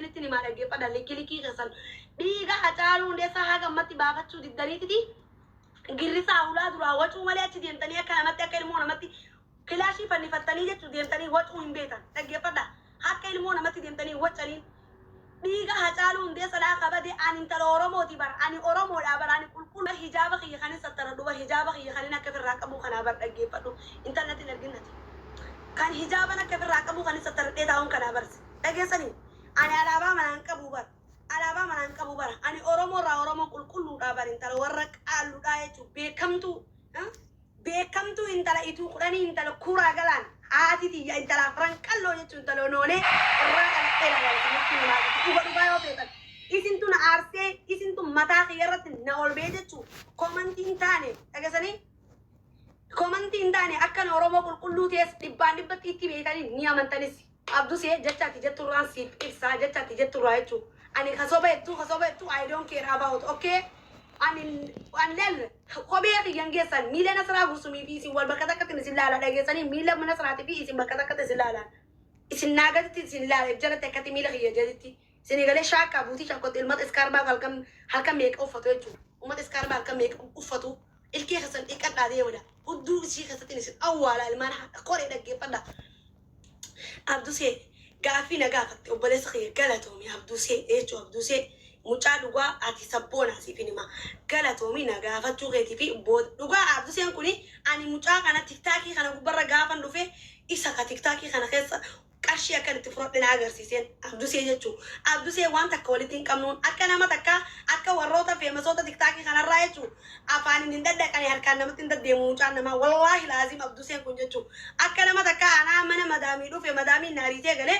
isinitti ni dhaggeeffadha likki keessan dhiiga Hacaaluu Hundeessaa haga ammatti baafachuu diddaniititi girrisaa ulaa duraa wacuu malee achi deemtanii akka namatti akka ilmoo namatti kilaashii fannifattanii jechuu deemtanii wacuu hin beekan dhaggeeffadha akka ilmoo namatti deemtanii wacanii dhiiga Hacaaluu Hundeessaa qabate ani intala Oromooti bara ani Oromoodha bara ani qulqulla hijaaba kiyya kanin sattara duba hijaaba kiyya kanin akka firraa qabu kanaa bar dhaggeeffadhu intalatti hin arginnati kan hijaaban akka firraa qabu kanin sattaradhee taa'uun kanaa barse dhageessanii ani alaabaa manaan qabu bara alaabaa manaan qabu bara ani Oromoorraa Oromoo qulqulluudha bara intala warra qaalluudha jechuun beekamtuu intala ituu kudhanii intala kuuraa galaan haati tiyya intala afran qalloo jechuun intala noolee irraa dhalattee dhuga dhugaa yoo feetan isintu na aarsee isintu mataa kiyyarratti na ol bee jechuun komantiin taane dhageessanii komantiin taane akkan Oromoo qulqulluu tees dhibbaan dhibbatti itti beekanii ni amantanis abdusee jechaati jetturraan siif ibsaa jechaati jetturraa jechuun ani kasoba hedduu I don't care about okay anlel kobe yang gesan mila nasra gusumi fi isin wal bakka takka isin laala dhageessanii mila nasraati fi isin bakka takka isin laala isin naagatti isin laala jarate akkati mila kiyya jedhitti isin galee shaaka buutii shaakot ilmat iskaarbaa halkan meeqa uffatu jechuudha ummat iskaarbaa halkan meeqa uffatu ilkee keessan dhiqadhaa deemudha hudduu isii keessatti isin awwaala ilmaan qoree dhaggeeffadha abdusee gaafii na gaafatte obboleessa kiyya galatoomi abdusee jechuudha abdusee mucaa dhugaa ati sabboonaa siif hima galatoomi na gaafachuu keetii fi dhugaa abduseen kuni ani mucaa kana tiktaakii kana gubbarra gaafan dhufe isa ka tiktaakii kana keessa qarshii akka itti fudhadhe na agarsiiseen abdusee jechuun abdusee waan takka walitti hin qabnuun akka nama takka akka warroota feemasoota tiktaakii kanarraa jechuun afaan hin daddaqanii harkaan namatti hin daddeemu mucaan namaa wallaahi laazim abduseen kun jechuun akka nama takka anaa mana madaamii dhufe madaamiin naariitee galee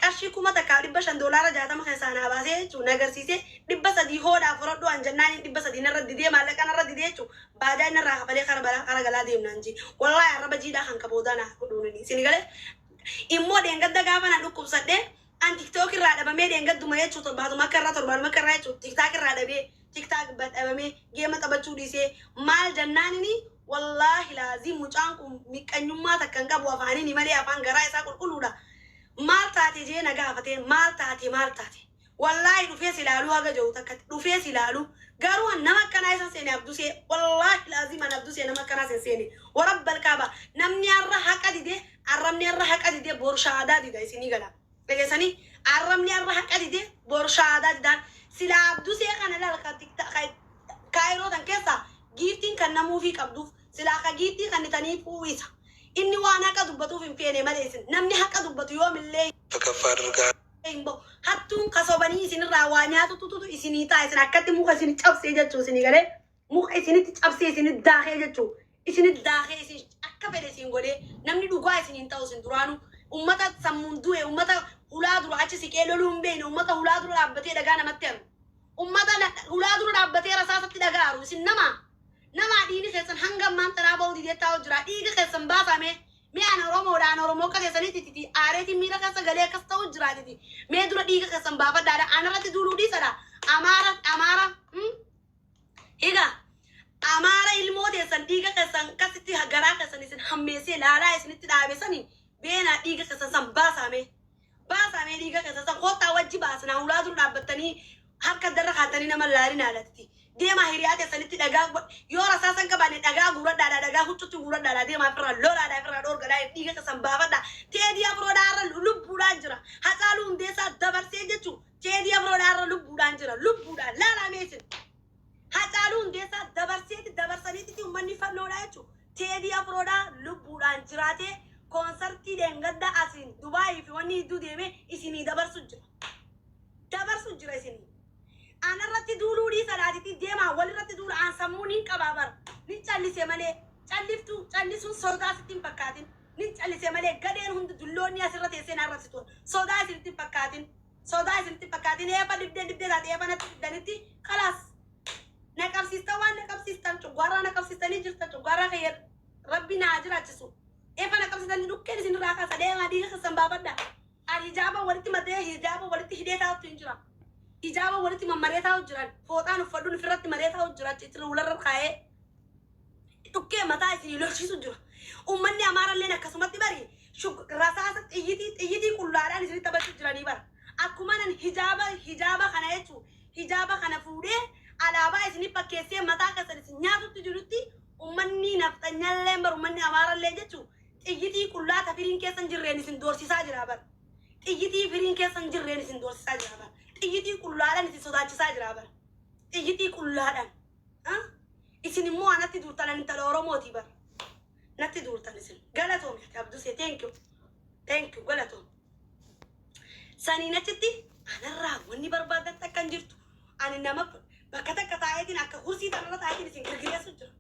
qarshii kuma takka $500 jaatama keessaa naa baasee jechuun agarsiisee 300 hoodhaa fudhadhu an jennaan 300 narra didee maallaqa narra didee jechuun baadaa narraa kafalee kara galaa deemnaan ji wallaahi arraba jiidhaa kan qaboodaa naa godhuunini isin galee immoo deengadda gaafa na dhukkubsadhe an tiktok irraa dhabamee deengadduma jechuun torbaatuma akka irraa jechuun tiktaak irraa dhabee tiktaak dhabamee geema taphachuu dhiisee maal jannaanini wallaahi laazii mucaan kun miqqanyummaa takka hin qabu afaanini malee afaan garaa isaa qulqulluudha maal taate jee na gaafatee maal taate wallaahi dhufee silaaluu haga jiru takka dhufee silaaluu garuu nama akkanaa isa seene abdusee wallaahi laazima abdusee nama akkanaa isa seene warabbal kaaba namni arra haqa didee arrabni arra haqa didee borshaadaa dida isinii gala dhageessanii arrabni arra haqa didee borshaadaa didaan sila abdusee kana lalka kaayirootan keessa giiftiin kan namuufii qabduuf sila akka giiftii kan nitanii fuuwisa inni waan haqa dubbatuuf hin feene malee isin namni haqa dubbatu yoomillee hattuun kasobanii isinirraa waa nyaatututu isinii ta'a isin akkatti muka isin cabsee jechuu isinii galee muka isinitti cabsee isinit daakee jechuu isinit daakee isin akka fedhe isin godhee namni dhugaa isiniin ta'u isin duraanu ummata sammuun du'e ummata hulaa dura achi siqee loluu hin beekne ummata hulaa dura dhaabbatee dhagaa namatti haru ummata hulaa dura dhaabbatee rasaasatti dhagaa haru isin nama dhiini keessan hanga ammaan tanaa ba'uu dideettaa jira dhiiga keessan baasame mee ana Oromoodhaan Oromoo akka keessanitti titi aareetiin miira keessa galee akkas ta'u jiraatiti mee dura dhiiga keessan baafadhaadha anarratti duuluu dhiisadha amaara egaa amaara ilmoo teessan dhiiga keessan akkasitti garaa keessan isin hammeessee laalaa isinitti dhaabessanii beena dhiiga keessan san baasame dhiiga keessan san kottaa wajji baasnaa hulaa dura dhaabbattanii harka darra kaatanii nama laalin haalatti deema hiriyaa keessanitti dhagaa yoo rasaasan qabaanne dhagaa guuradhaadha dhagaa huccutti guuradhaadha deema firraa lolaadha firraa dhoorgadhaa dhiiga keessan baafadha teedii afroodhaarra lubbuudhaan jira Hacaaluu Hundeessaa dabarsee jechuun teedii afroodhaarra lubbuudhaan jira lubbuudhaan laalaa isin Hacaaluu Hundeessaa dabarsaniitti uummanni fannoodha jechuun teedii afroodhaa lubbuudhaan jiraatee koonsartii deengadda asiin Dubaayii fi wanni hedduu deemee isinii dabarsu jira isinii anarratti duuluu dhiisadaatitti deemaa walirratti duula aan sammuun hin qabaabar ni callise malee callisuun sodaa sitti hin fakkaatin ni callise malee gadeen hundi dulloonni asirra teessee naarrabsitu sodaa isinitti hin fakkaatin eefa dibdee taate eefa natti diddanitti kalaas naqabsiistan waan naqabsiistan cuggaarraa naqabsiistanii jirtan cuggaarraa kayya rabbi naa jiraachisu eefa naqabsiistanii dhukkeen isinirraa kaasa deemaa dhiiga keessan baafadha ani hijaaba walitti matee hijaaba walitti hidhee taa'utu hin jira hijaaba walitti mammareetaa jiran fooxaan uffadhuun ofirratti mareetaa jiran itti ularra kaa'ee dhukkee mataa isin lolchiisu jira ummanni amaaralleen akkasumatti bari rasaasa xiyyitii qullaadhaan isinitti taphachuu jiranii bara Akkumanan hijaaba kana jechuun hijaaba kana fuudhee alaabaa isinii fakkeessee mataa keessan isin nyaatutti jirutti ummanni nafxanyaallee bar ummanni amaarallee jechuun xiyyitii qullaata firiin keessan jirreen isin doorsisaa jira bar. Xiyyitii firiin keessan jirreen isin doorsisaa jira bar. Xiyyitii qullaadhaan isin sodaachisaa jira bar. Xiyyitii qullaadhaan. Isin immoo anatti duurtan intala Oromooti bar. Natti duurtan isin. Galatoomi abdusee thank you. Thank you galatoom. Saniin achitti anarraa wanni barbaadan akkan jirtu. Ani nama bakka takka taa'eetiin akka kursii tanarra taa'eetiin isin girgireessu jira.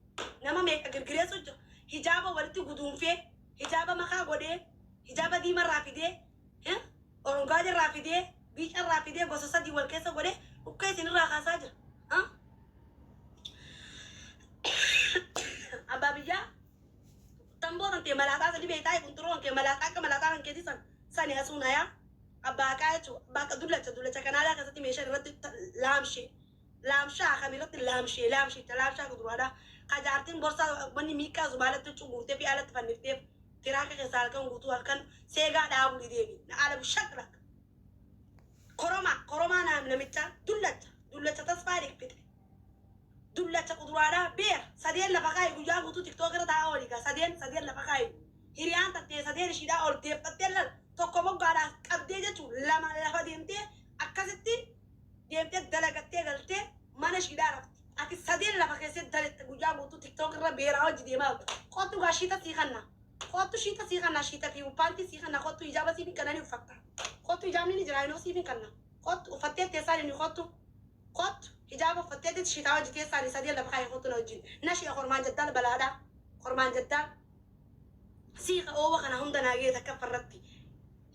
Nama meeqa girgireessu jira. Hijaaba walitti guduunfee, hijaaba makaa godhee, hijaaba diimarraa fidee, orongaa jirraa fidee, biicarraa fidee gosa sadii wal keessa godhee dhukka isinirraa kaasaa jira. Abbaa biyyaa tambootan kee malaataa sadi beektaa kunturoon kee malaataa akka malaataa kan keetii sani asuun hayaa. Abbaa kaa jechuudha. Abbaa akka dullacha kanaalaa keessatti meeshaan irratti laamshaa kam irratti laamshaa kuduraadhaa. Kajaartiin borsaa wanni miiqqaa zubaalatti cunguurtee fi alatti fannifteef tiraaka keessaa halkan guutuu halkan seegaa dhaabuu deebi. Na ala bishakrak. Koromaa namicha dullacha tasfaa dhiqfite. Dullacha kuduraadhaa beer sadeen lafa kaayi guyyaa guutuu tiktook irra taa'aa oliigaa sadeen lafa kaayi. Hiriyaan tattee sadeen ishiidhaa ol deeffattee lala. Tokko moggaadhaa qabdee jechuun lama lafa deemtee akkasitti deemtee dalagattee galtee mana ishiidhaa rafti. Ati sadeen lafa keessatti dalette guyyaa guutuu tiktook irra beeraa hojii deemaa jirtu. Kottu gaa shiita sii kanna. Kottu shiita sii kanna shiita fi uppaantii sii kanna kottu hijaaba sii fi kannanii uffatta. Kottu hijaabni ni jira inoo sii fi kanna. Kottu uffattee teessaan inni kottu. Kottu hijaaba uffattee shiitaa hojii teessaan sadeen lafa kaayee kottu na wajjin. Na shii kormaan jaddaan balaadhaa. Kormaan jaddaan. Siiqa oowa kana hunda naagee takka farratti.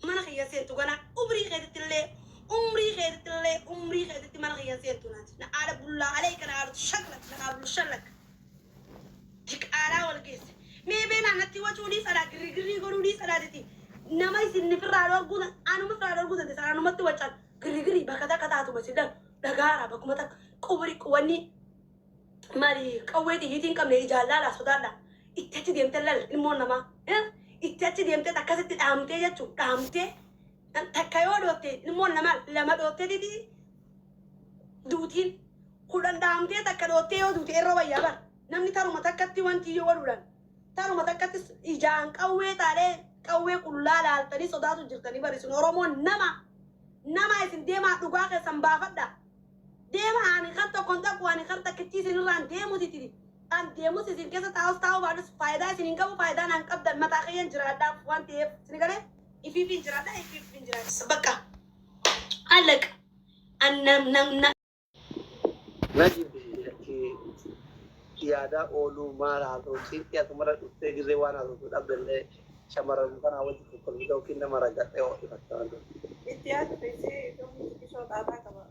Mana kiyya seentu gana umrii keetitti mana kiyya seentu naati. Na aada bullaa alee kana aadatu shaklak na aablu shallak. Jiqaalaa wal geesse. Meebee naannatti wacuu ni sadaa girrii godhuu ni sadaatiti. Nama isin nifirraa dhorguutan anuma firraa dhorguutan isa anumatti wacaan girrii bakka takka taatuma sidan dhagaara bakkuma takka quwanni mali qawwee xiyyiitiin qabne ijaallaalaa sodaadhaa. Itti achi deemte lal ilmoon namaa. Itti achi deemtee akkasitti dhaamtee jechuun dhaamtee takka yoo dhootte ilmoon namaa lama dhoottee diti duutiin kudhan dhaamtee takka dhoottee yoo duute irra wayyaa bar namni taruma takkatti wanti yoo waluudhaan taruma takkatti ijaan qawwee taalee qawwee qullaa laaltanii sodaatu jirtanii barisun Oromoon nama isin deemaa dhugaa keessan baafadha deemaa ani kan tokkoon takku ani kan takkitti isinirraan deemutiti. An deemus isin keessa taa'u baadus faayidaa isin hin qabu faayidaa naan qabdan mataa kiyyan jiraadhaaf waan ta'eef isin garee ifiifin jiraadha ifiifin jiraadha bakka allaqa annam yaada ooluu maal haa ta'u siinti asumara dhuftee girree waan haa ta'u dhabdellee shamarran kanaa wajji tokkolfita yookiin nama raggadhee ho'ifatta waan ta'u. Itti yaadu feesee ishoo xaataa qaba.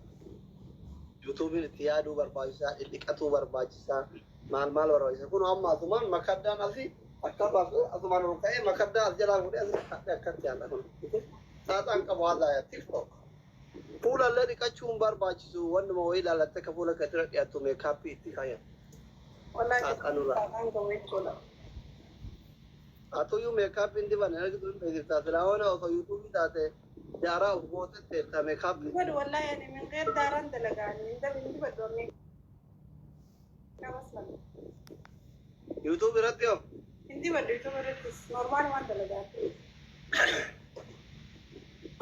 Yuutuubiin itti yaaduu barbaachisaa, dhiqatuu barbaachisaa. Maal barbaachisa kun amma asumaan makaddaan asii akka baasu asumaan ol ka'ee makaddaa as jalaa fuudhee asii kadhee akkatti yaalla kun. Saaxaan qabu haala tiktok. Fuulallee dhiqachuun barbaachisu wannuma wayii ilaalattee akka fuula kee dura dhiyaattu meekaappii itti fayyadu. Saaxaan qabu jechuudha. Atuyyuu meekaappiin diban argitu hin beeksiftaa silaawwana osoo yuutuubii taate jaaraa of gootettee ta meekaappii. Dibadu wallaahi ani min qeer daaraan dalagaanii hin dabin dibadu ammee. YouTube irratti yoo? Hindi baddu YouTube irrattis normaal waan dalagaati.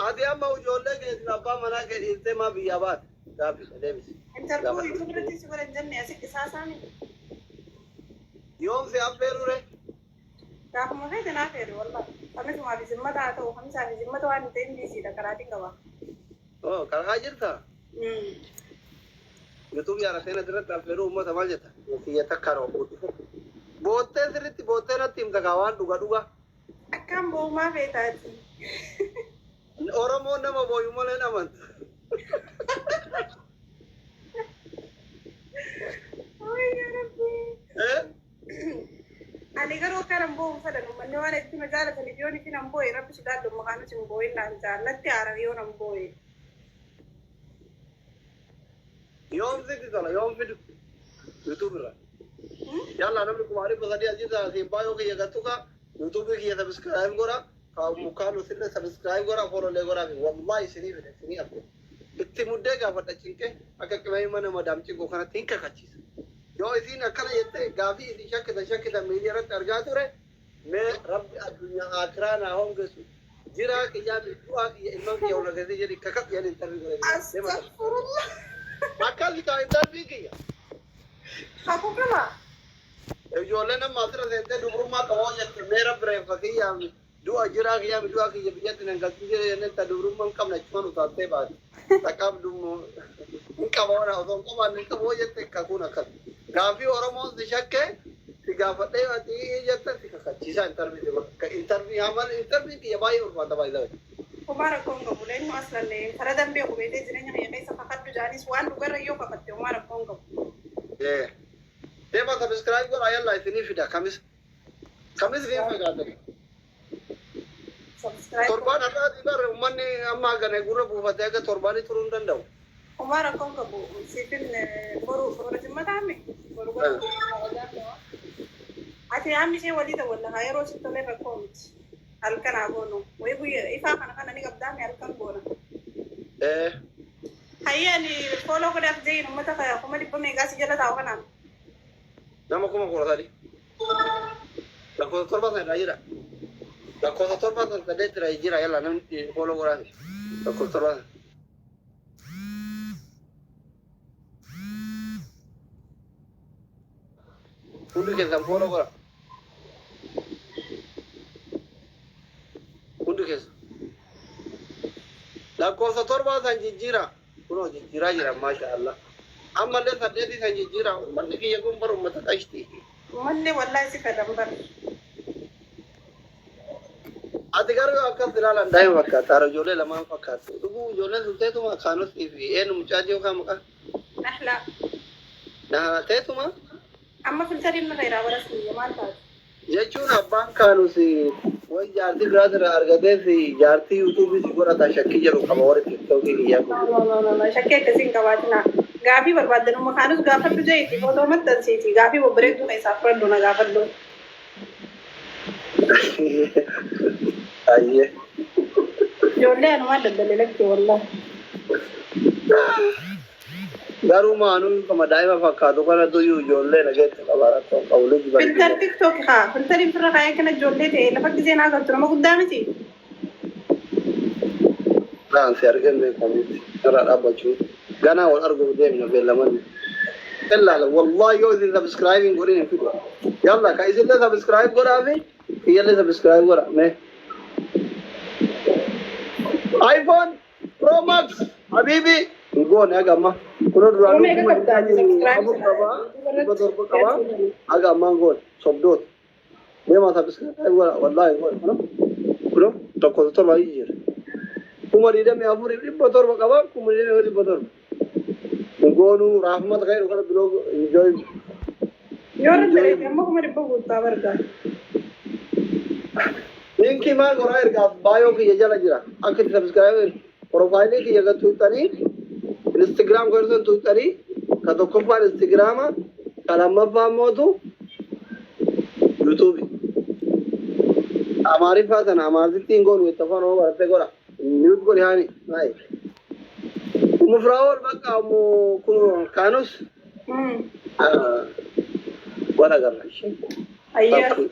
Ati amma ijoollee keessa abbaa manaa kee dhiirtee maa biyyaa baate? Gaaffii deebisi. Interview YouTube irrattis godhan jenne asitti saasaami. Yoom si affeerure? Gaafuma feete naa feeru wallaahi. Kamisumaa fi zimmata haa ta'u kamisaa fi zimmata waan hin ta'in dhiisiidha karaatiin qaba. Oo karaa jirtaa? YouTube yaara seenaa dirratti affeeruu uummata maal jetta? Kiyya takkaan obbootu. Boottee sirriitti boottee natti himta kaa waan dhuga. Akkaan boo'umaa feetaati. Oromoon nama booyu malee namanta. Ani garuu akkaan boo'u fedhan uummanni waan itti na jaalatan iddoon itti nan boo'e rabbi sodaadhu maqaan itti hin boo'in naan jaallatti haara yoo nan boo'e. Yoom sitti tola yoom fidu YouTube irraa. Yalla namni kumaari basadii asirraa siin baay'oo kiyya gattuka YouTube kiyya subscribe godha كانوا سنة سبسكرايب غرا فولو لي غرا والله سني أفضل بتمدة قافة تشينك أكا كمان ما مدام تشينكو كنا تينك كاتشيس يو إذن أكلا يت قافي إذا شك ميديا رترجعتوره ما رب الدنيا آخرنا هم قصو جرا كيا بتوع إمام كيا ولا كذي جري كذا يعني انترفيو أستغفر الله. ما كان لك انترفيو كيا Aku kena. يجولنا ما ترى زين دبرو ما كواجا ميرا بريف كيا dua jira kaya dua kaya biar tenang kasi je ne ta duru man kam na chmanu ta te ba takam dum ka ba na odon ko man ka bo je te ka kuna ka gafi oromo dishakke ti gafa te ati je te ti ka chisa interview ka interview hamal interview ki bai ur mata bai da Umara konga bulen mo aslan le faradan be ko bete jina nya kay sa fakat janis wan lugar yo fakat umara konga te ba subscribe ko ayalla itini fida kamis ge fa ga da subscribe torban ada di bar ummanni amma gane gura bu fata ga torbani turun dandau Umara konga bu sipin boru jimma dami boru boru ati ammi se walida wala hayro sitole ba komit alkan abono way bu ifa kana ni gabdami alkan bona hayya ni follow ko dak jeyin mata kaya ko mali bame gasi jala taw kana nama kuma ko tadi la ko torban na ira la ko torban na de tra ira yalla nan follow ko ran la ko torban Udah kita follow ko udah kes la ko torban na jira kuno jira masha Allah amma le sadedi san jira man ki yagum bar ummata kashti manne wallahi sika dambar अधिकार का दिलाला डाय वक्का तारो जोले लमा वक्का तो जोले सुते तुम खानो सीवी ए मुचाजियो का मका nahla ना ते तुम amma filterin na gaira warasi manta ये चुन अब्बान खानो सी वही जारती ग्रादर अर्गदे सी जारती यूट्यूब से गोरा था शक्की जरो खबर कितो की किया no shakke kasin kawatina gafi barbadanu makhanus gafar du jayti ko do mat tansi ti gafi wo break du kaisa far do na gafar do आइए jolle anu ma daddale lakki wallahi garu manu kama daima fakka to kana to yu jolle na get kabara to qawlu ji filter tiktok ha filterin fira kaya kana jolle te la fakki zena ga tuma gudamati ran sergen be komi tara abachu gana wal argo de min be laman illa wallahi yo the subscribing gorin fido yalla kai zilla subscribe gora ave yalla subscribe gora me iPhone Pro Max habibi go ne aga ma kuno duranu me ga kabda subscribe kaba aga ma go sobdot me ma subscribe gora wallahi go kuno to ko to ba yir kumari de me amuri botor kaba kumari de me botor gonu rahmat khair kala blog enjoy yore tere amma ko mari bagu tawarga Linki mal gora irga bio ki yajala jira akhi subscribe profile ki jaga tu tani Instagram ko tu tani kado ko par Instagram kalama pa modu YouTube हमारे पास है ना हमारे तीन गोल हुए तफान हो बरते गोरा न्यूज़ को लिहानी नहीं مفراول بقى كانوا كانوس ولا قال شيء ايوه